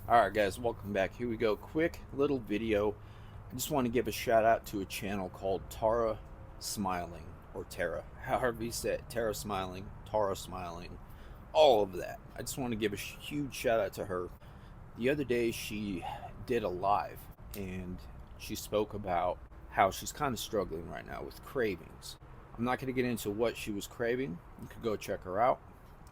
Alright guys, welcome back. Here we go. Quick little video. I just want to give a shout out to a channel called Tara Smiling, or Tara, however you say it. Tara Smiling, Tara Smiling, all of that. I just want to give a huge shout out to her. The other day she did a live and she spoke about how she's kind of struggling right now with cravings. I'm not going to get into what she was craving. You could go check her out.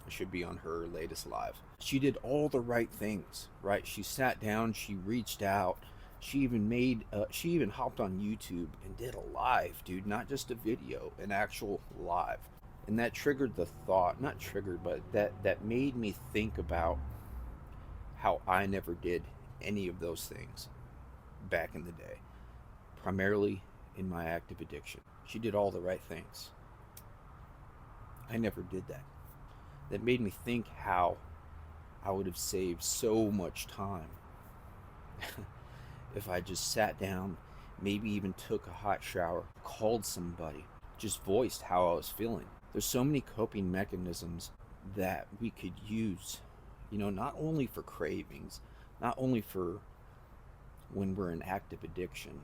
It should be on her latest live. She did all the right things, right? She sat down, she reached out, she even hopped on YouTube and did a live, dude, not just a video, an actual live. And that triggered the thought, not triggered, but that made me think about how I never did any of those things back in the day, primarily in my active addiction. She did all the right things. I never did that. That made me think how I would have saved so much time if I just sat down, maybe even took a hot shower, called somebody, just voiced how I was feeling. There's so many coping mechanisms that we could use, not only for cravings, not only for when we're in active addiction,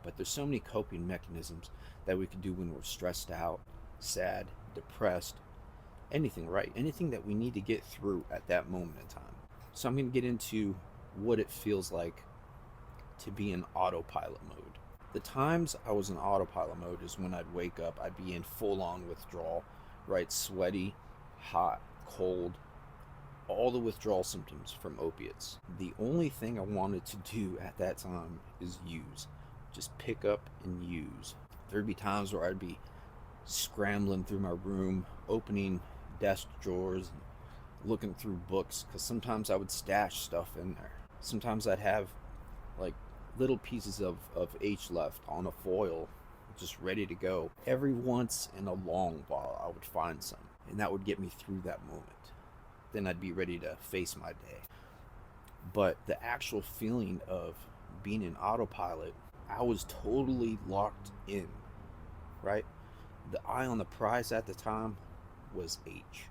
but there's so many coping mechanisms that we could do when we're stressed out, sad, depressed, anything, right? Anything that we need to get through at that moment in time. So I'm going to get into what it feels like to be in autopilot mode. The times I was in autopilot mode is when I'd wake up, I'd be in full on withdrawal, right? Sweaty, hot, cold, all the withdrawal symptoms from opiates. The only thing I wanted to do at that time is use. Just pick up and use. There'd be times where I'd be scrambling through my room, opening desk drawers, and looking through books, because sometimes I would stash stuff in there. Sometimes I'd have like little pieces of H left on a foil just ready to go. Every once in a long while I would find some, and that would get me through that moment. Then I'd be ready to face my day. But the actual feeling of being in autopilot, I was totally locked in, right? The eye on the prize at the time was H,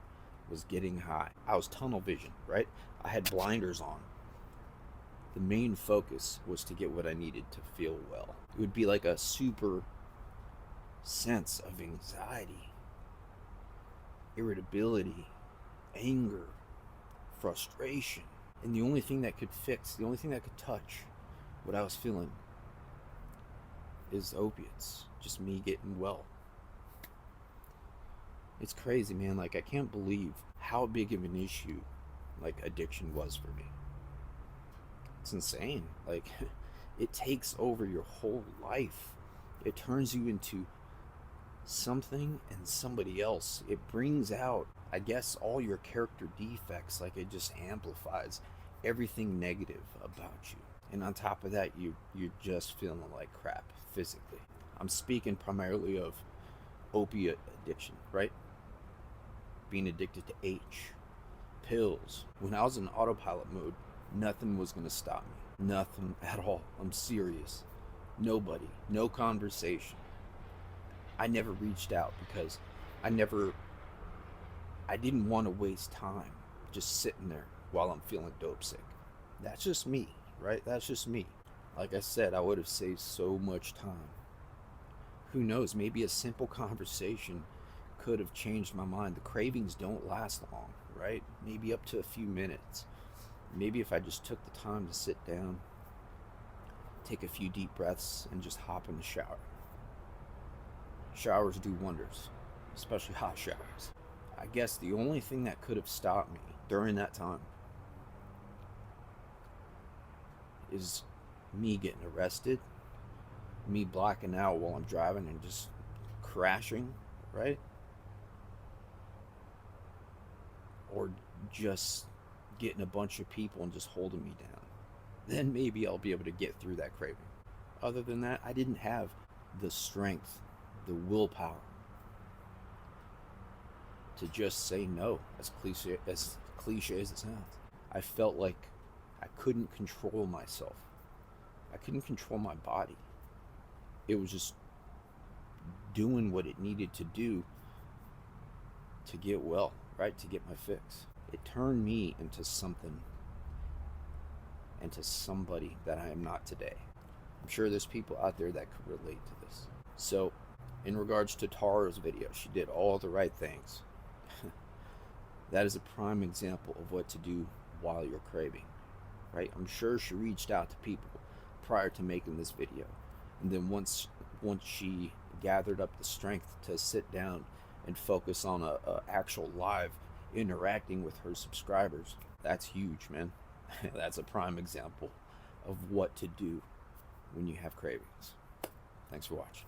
was getting high. I was tunnel vision, right? I had blinders on. The main focus was to get what I needed to feel well. It would be like a super sense of anxiety, irritability, anger, frustration. And the only thing that could fix, the only thing that could touch what I was feeling is opiates. Just me getting well. It's crazy, man. Like, I can't believe how big of an issue, like, addiction was for me. It's insane. Like, it takes over your whole life. It turns you into something and somebody else. It brings out, I guess, all your character defects. Like, it just amplifies everything negative about you. And on top of that, you're just feeling like crap physically. I'm speaking primarily of opiate addiction, right? Being addicted to H, pills. When I was in autopilot mode, nothing was going to stop me. Nothing at all. I'm serious. Nobody. No conversation. I never reached out because I didn't want to waste time just sitting there while I'm feeling dope sick. That's just me, right? That's just me. Like I said, I would have saved so much time. Who knows? Maybe a simple conversation could have changed my mind. The cravings don't last long, right? Maybe up to a few minutes. Maybe if I just took the time to sit down, take a few deep breaths, and just hop in the shower. Showers do wonders, especially hot showers. I guess the only thing that could have stopped me during that time is me getting arrested, me blacking out while I'm driving and just crashing, right? Or just getting a bunch of people and just holding me down. Then maybe I'll be able to get through that craving. Other than that, I didn't have the strength, the willpower to just say no, as cliche as it sounds. I felt like I couldn't control myself. I couldn't control my body. It was just doing what it needed to do to get well, right? To get my fix. It turned me into something and to somebody that I am not today. I'm sure there's people out there that could relate to this. So, in regards to Tara's video, she did all the right things. That is a prime example of what to do while you're craving, right? I'm sure she reached out to people prior to making this video, and then once she gathered up the strength to sit down and focus on a actual live interacting with her subscribers, that's huge, man. That's a prime example of what to do when you have cravings. Thanks for watching.